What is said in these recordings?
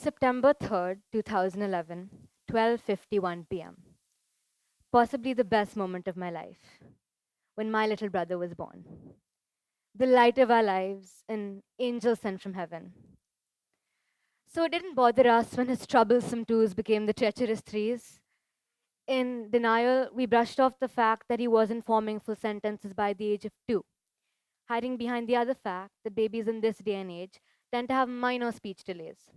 September 3rd, 2011, 12:51 p.m. Possibly the best moment of my life, when my little brother was born. The light of our lives, an angel sent from heaven. So it didn't bother us when his troublesome twos became the treacherous threes. In denial, we brushed off the fact that he wasn't forming full sentences by the age of 2, hiding behind the other fact that babies in this day and age tend to have minor speech delays.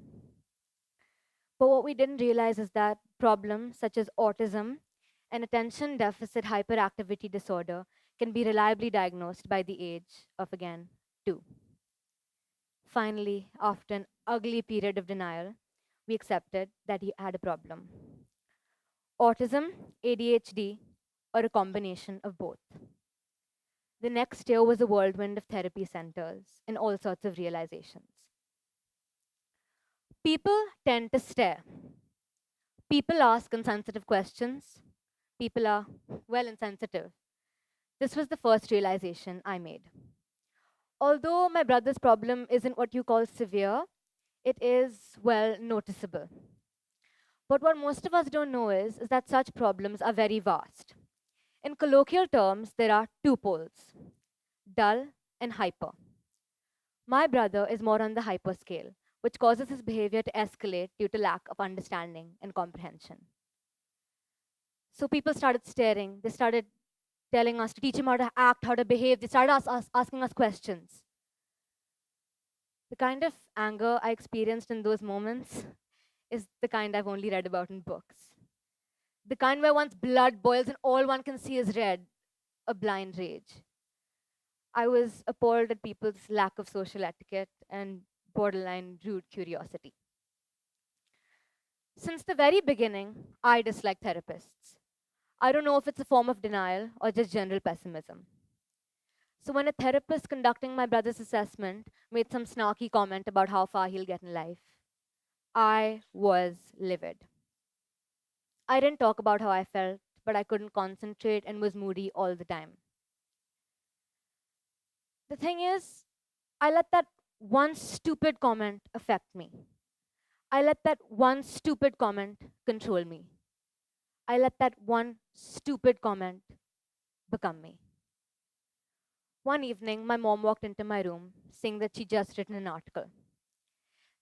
But what we didn't realize is that problems such as autism and attention deficit hyperactivity disorder can be reliably diagnosed by the age of, again, 2. Finally, after an ugly period of denial, we accepted that he had a problem. Autism, ADHD, or a combination of both. The next year was a whirlwind of therapy centers and all sorts of realizations. People tend to stare. People ask insensitive questions. People are, well, insensitive. This was the first realization I made. Although my brother's problem isn't what you call severe, it is, well, noticeable. But what most of us don't know is that such problems are very vast. In colloquial terms, there are two poles, dull and hyper. My brother is more on the hyper scale, which causes his behavior to escalate due to lack of understanding and comprehension. So people started staring. They started telling us to teach him how to act, how to behave. They started asking us questions. The kind of anger I experienced in those moments is the kind I've only read about in books. The kind where one's blood boils and all one can see is red, a blind rage. I was appalled at people's lack of social etiquette and borderline rude curiosity. Since the very beginning, I dislike therapists. I don't know if it's a form of denial or just general pessimism. So when a therapist conducting my brother's assessment made some snarky comment about how far he'll get in life, I was livid. I didn't talk about how I felt, but I couldn't concentrate and was moody all the time. The thing is, I let that one stupid comment affect me. I let that one stupid comment control me. I let that one stupid comment become me. One evening, my mom walked into my room saying that she just written an article.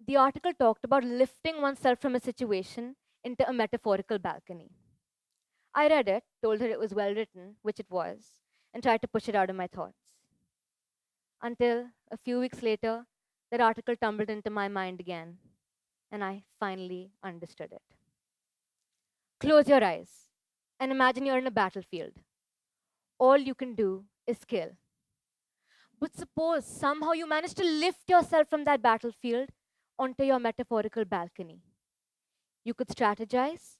The article talked about lifting oneself from a situation into a metaphorical balcony. I read it, told her it was well written, which it was, and tried to push it out of my thoughts. Until a few weeks later, that article tumbled into my mind again, and I finally understood it. Close your eyes and imagine you're in a battlefield. All you can do is kill. But suppose somehow you manage to lift yourself from that battlefield onto your metaphorical balcony. You could strategize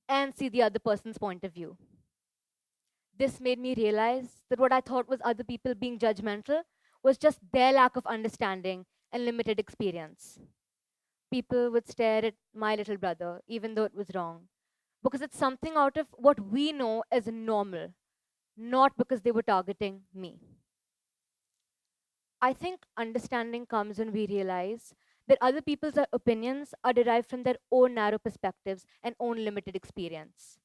and see the other person's point of view. This made me realize that what I thought was other people being judgmental was just their lack of understanding and limited experience. People would stare at my little brother, even though it was wrong, because it's something out of what we know as normal, not because they were targeting me. I think understanding comes when we realize that other people's opinions are derived from their own narrow perspectives and own limited experience.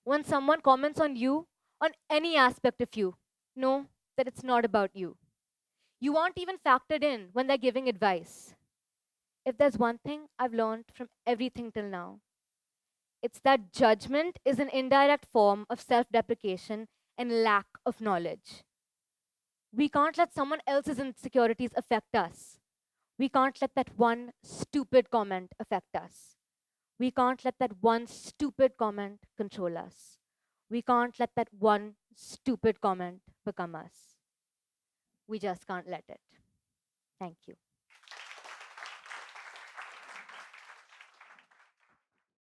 When someone comments on you, on any aspect of you, know that it's not about you. You aren't even factored in when they're giving advice. If there's one thing I've learned from everything till now, it's that judgment is an indirect form of self deprecation and lack of knowledge. We can't let someone else's insecurities affect us. We can't let that one stupid comment affect us. We can't let that one stupid comment control us. We can't let that one stupid comment become us. We just can't let it. Thank you.